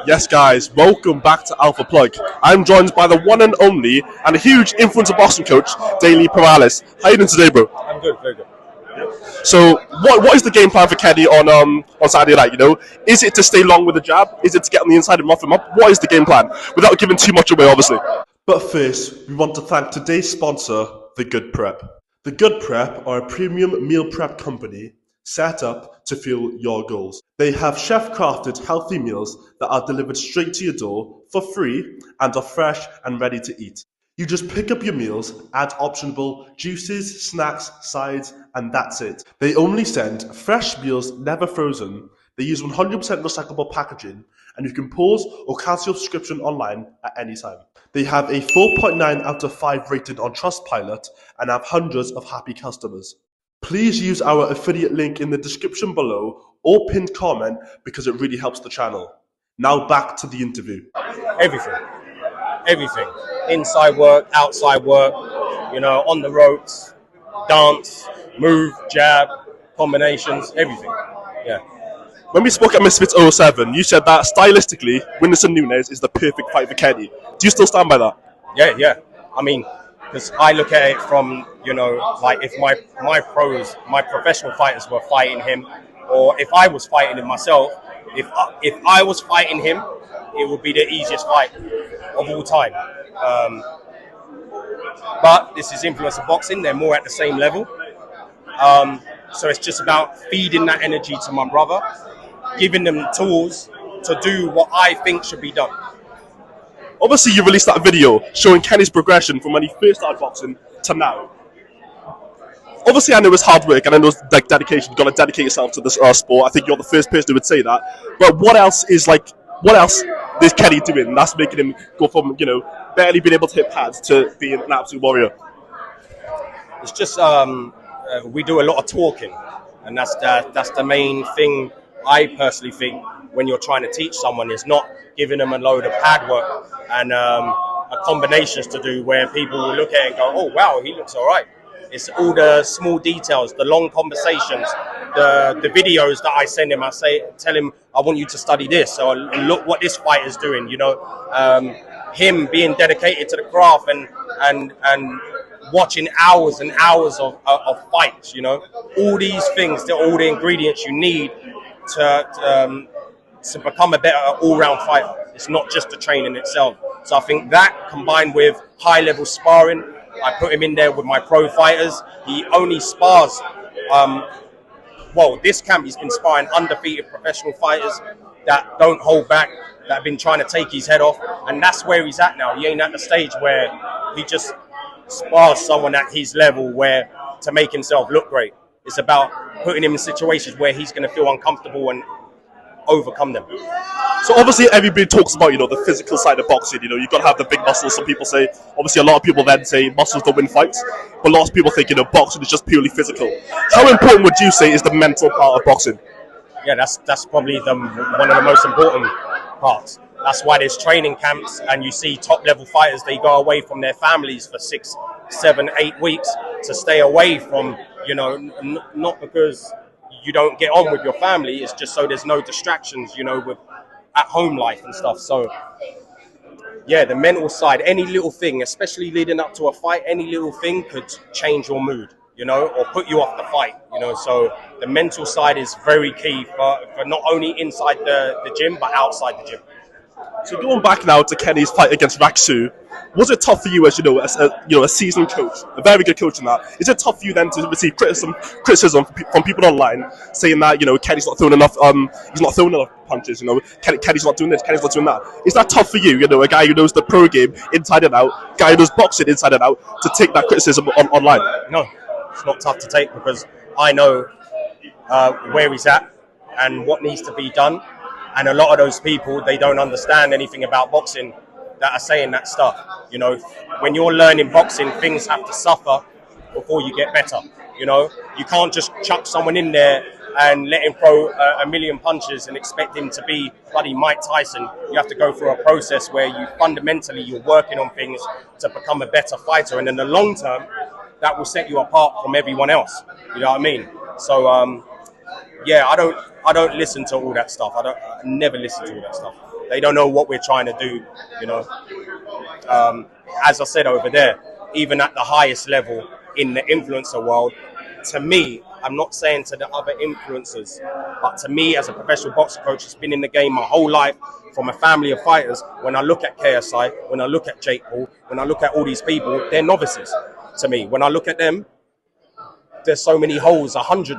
Yes, guys, welcome back to Alpha Plug. I'm joined by the one and only and a huge influencer boxing coach, Daley Perales. How you doing today, bro? I'm good, very good. So, what is the game plan for Kenny on Saturday night? You know, is it to stay long with the jab? Is it to get on the inside and muff him up? What is the game plan? Without giving too much away, obviously. But first, we want to thank today's sponsor, The Good Prep. The Good Prep are a premium meal prep company set up to fuel your goals. They have chef-crafted healthy meals that are delivered straight to your door for free and are fresh and ready to eat. You just pick up your meals, add optionable juices, snacks, sides, and that's it. They only send fresh meals, never frozen. They use 100% recyclable packaging, and you can pause or cancel your subscription online at any time. They have a 4.9 out of 5 rating on Trustpilot and have hundreds of happy customers. Please use our affiliate link in the description below or pinned comment because it really helps the channel. Now back to the interview. Everything. Inside work, outside work, on the ropes, dance, move, jab, combinations, everything. Yeah. When we spoke at Misfits 07, you said that stylistically, Whindersson Nunes is the perfect fight for Kenny. Do you still stand by that? Yeah. I mean, because I look at it from, like if my professional fighters were fighting him, or if I was fighting him myself, if I was fighting him, it would be the easiest fight of all time. But this is influencer boxing; they're more at the same level. So it's just about feeding that energy to my brother, giving them tools to do what I think should be done. Obviously, you released that video showing Kenny's progression from when he first started boxing to now. Obviously, I know it's hard work and I know it's like dedication. You've got to dedicate yourself to this sport. I think you're the first person who would say that. But what else is Kenny doing that's making him go from, barely being able to hit pads to being an absolute warrior? It's just we do a lot of talking, and that's the main thing. I personally think when you're trying to teach someone is not giving them a load of pad work and combinations to do where people will look at it and go, oh wow, he looks all right. It's all the small details, the long conversations, the videos that I send him. Tell him, I want you to study this, or look what this fighter's doing. Him being dedicated to the craft and watching hours and hours of fights. All these things, all the ingredients you need to become a better all-round fighter. It's not just the training itself. So I think that combined with high-level sparring, I put him in there with my pro fighters. He only spars, this camp he's been sparring undefeated professional fighters that don't hold back, that have been trying to take his head off. And that's where he's at now. He ain't at the stage where he just spars someone at his level where to make himself look great. It's about putting him in situations where he's going to feel uncomfortable and overcome them. So obviously everybody talks about, the physical side of boxing. You've got to have the big muscles. Some people say, obviously a lot of people then say muscles don't win fights. But a lot of people think, boxing is just purely physical. How important would you say is the mental part of boxing? Yeah, that's probably one of the most important parts. That's why there's training camps and you see top level fighters, they go away from their families for 6, 7, 8 weeks to stay away from, not because you don't get on with your family, it's just so there's no distractions, with at home life and stuff. So yeah, the mental side, any little thing, especially leading up to a fight, any little thing could change your mood, or put you off the fight, so the mental side is very key for not only inside the gym but outside the gym. So going back now to Kenny's fight against Raksu, was it tough for you as a seasoned coach, a very good coach in that? Is it tough for you then to receive criticism from people online saying that Kenny's not throwing enough, he's not throwing enough punches, Kenny's not doing this, Kenny's not doing that? Is that tough for you, a guy who knows the pro game inside and out, guy who knows boxing inside and out, to take that criticism online? No, it's not tough to take because I know where he's at and what needs to be done. And a lot of those people, they don't understand anything about boxing that are saying that stuff. When you're learning boxing, things have to suffer before you get better. You can't just chuck someone in there and let him throw a million punches and expect him to be bloody Mike Tyson. You have to go through a process where you're working on things to become a better fighter. And in the long term, that will set you apart from everyone else. You know what I mean? So, yeah, I don't listen to all that stuff. I never listen to all that stuff. They don't know what we're trying to do, you know. As I said over there, even at the highest level in the influencer world, to me, I'm not saying to the other influencers, but to me as a professional boxing coach that's been in the game my whole life, from a family of fighters, when I look at KSI, when I look at Jake Paul, when I look at all these people, they're novices to me. When I look at them, there's so many holes, 100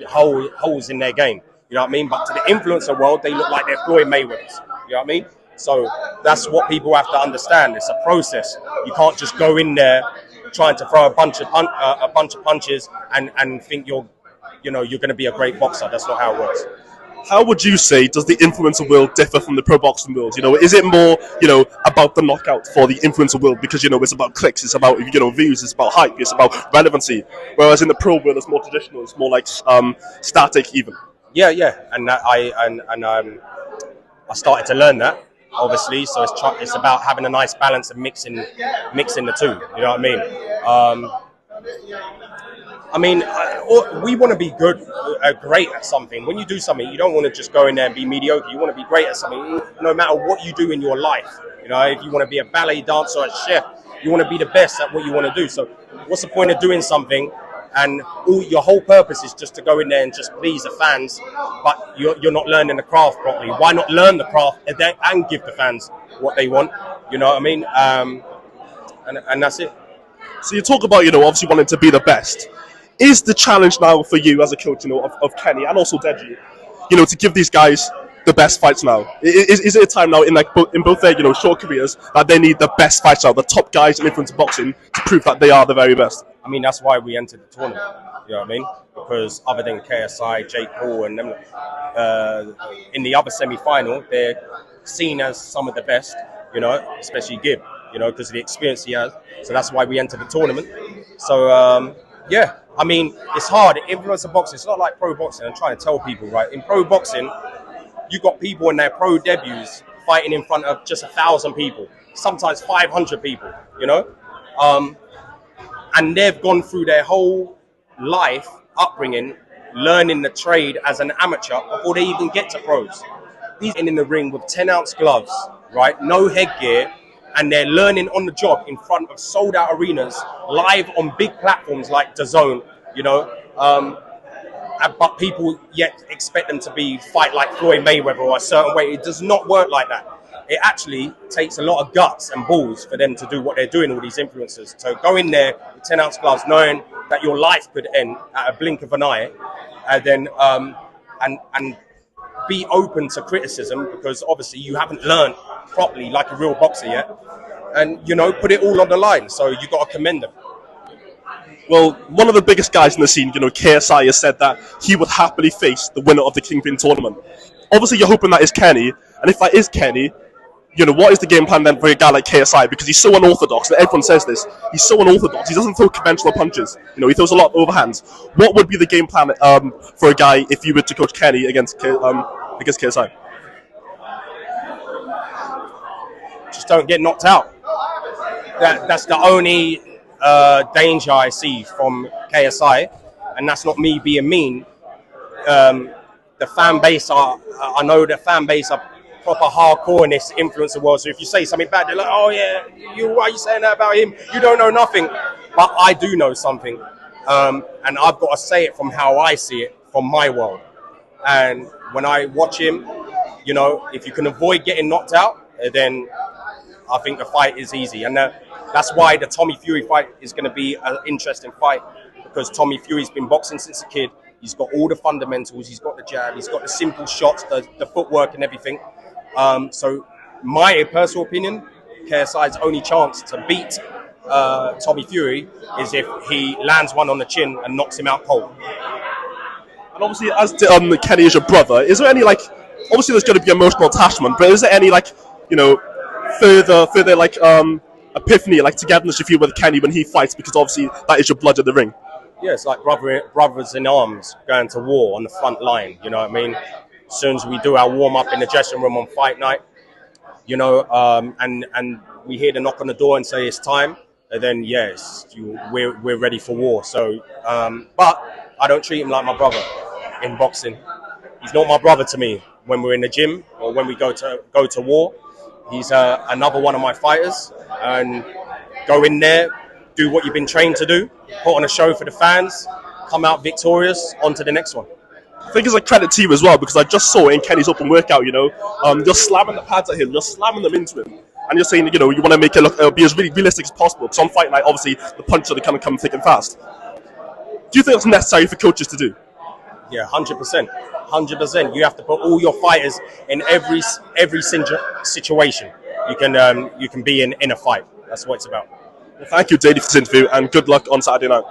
holes in their game. You know what I mean? But to the influencer world, they look like they're Floyd Mayweathers. You know what I mean? So that's what people have to understand. It's a process. You can't just go in there trying to throw a bunch of punches and think you're going to be a great boxer. That's not how it works. How would you say does the influencer world differ from the pro boxing world? You know, is it more, about the knockout for the influencer world because, it's about clicks, it's about, views, it's about hype, it's about relevancy. Whereas in the pro world, it's more traditional, it's more like static even. Yeah, and I started to learn that, obviously. So it's about having a nice balance and mixing the two. You know what I mean? We want to be great at something. When you do something, you don't want to just go in there and be mediocre. You want to be great at something, no matter what you do in your life. You know, if you want to be a ballet dancer or a chef, you want to be the best at what you want to do. So what's the point of doing something and your whole purpose is just to go in there and just please the fans, but you're not learning the craft properly? Why not learn the craft and give the fans what they want? You know what I mean? And that's it. So you talk about, obviously wanting to be the best. Is the challenge now for you as a coach, of Kenny and also Deji, to give these guys the best fights now? Is it a time now in both their, short careers that they need the best fights now, the top guys in influencer boxing to prove that they are the very best? I mean, that's why we entered the tournament. You know what I mean? Because other than KSI, Jake Paul, and them, in the other semi-final, they're seen as some of the best. Especially Gibb. Because of the experience he has. So that's why we entered the tournament. So yeah. I mean, it's hard. Influencer boxing, it's not like pro boxing. I'm trying to tell people, right? In pro boxing, you got people in their pro debuts fighting in front of just 1,000 people, sometimes 500 people, and they've gone through their whole life, upbringing, learning the trade as an amateur before they even get to pros. These in the ring with 10-ounce gloves, right? No headgear. And they're learning on the job in front of sold-out arenas, live on big platforms like DAZN, but people yet expect them to fight like Floyd Mayweather or a certain way. It does not work like that. It actually takes a lot of guts and balls for them to do what they're doing, all these influencers. So go in there with 10-ounce gloves, knowing that your life could end at a blink of an eye, and then and be open to criticism, because obviously you haven't learned properly like a real boxer yet, and put it all on the line. So you got to commend them. Well, one of the biggest guys in the scene, KSI, has said that he would happily face the winner of the Kingpin tournament. Obviously, you're hoping that is Kenny, and if that is Kenny, what is the game plan then for a guy like KSI? Because he's so unorthodox, and everyone says this. He's so unorthodox. He doesn't throw conventional punches. He throws a lot of overhands. What would be the game plan for a guy if you were to coach Kenny against KSI? Just don't get knocked out. That's the only danger I see from KSI, and that's not me being mean. The fan base I know the fan base are proper hardcore in this influencer world. So if you say something bad, they're like, "Oh yeah, why are you saying that about him? You don't know nothing." But I do know something, and I've got to say it from how I see it, from my world. And when I watch him, if you can avoid getting knocked out, then I think the fight is easy. And that's why the Tommy Fury fight is going to be an interesting fight, because Tommy Fury's been boxing since a kid. He's got all the fundamentals. He's got the jab. He's got the simple shots, the footwork and everything. So my personal opinion, KSI's only chance to beat Tommy Fury is if he lands one on the chin and knocks him out cold. And obviously, as Kenny is your brother, is there any, obviously there's going to be emotional attachment, but is there any, further epiphany, togetherness you feel with Kenny when he fights, because obviously that is your blood in the ring? Yeah, it's like brothers in arms going to war on the front line, you know what I mean? As soon as we do our warm-up in the dressing room on fight night, and we hear the knock on the door and say it's time, and then yes, we're ready for war. So, but I don't treat him like my brother in boxing. He's not my brother to me. when we're in the gym or when we go to war. He's another one of my fighters, and go in there, do what you've been trained to do, put on a show for the fans, come out victorious, on to the next one. I think it's a credit to you as well, because I just saw in Kenny's open workout, you're slamming the pads at him, you're slamming them into him, and you're saying, you want to make it look be as really realistic as possible. Because on fight night, obviously, the punches are going to come thick and fast. Do you think it's necessary for coaches to do? Yeah, 100%. 100%. You have to put all your fighters in every situation you can be in a fight. That's what it's about. Well, thank you, Daley, for this interview, and good luck on Saturday night.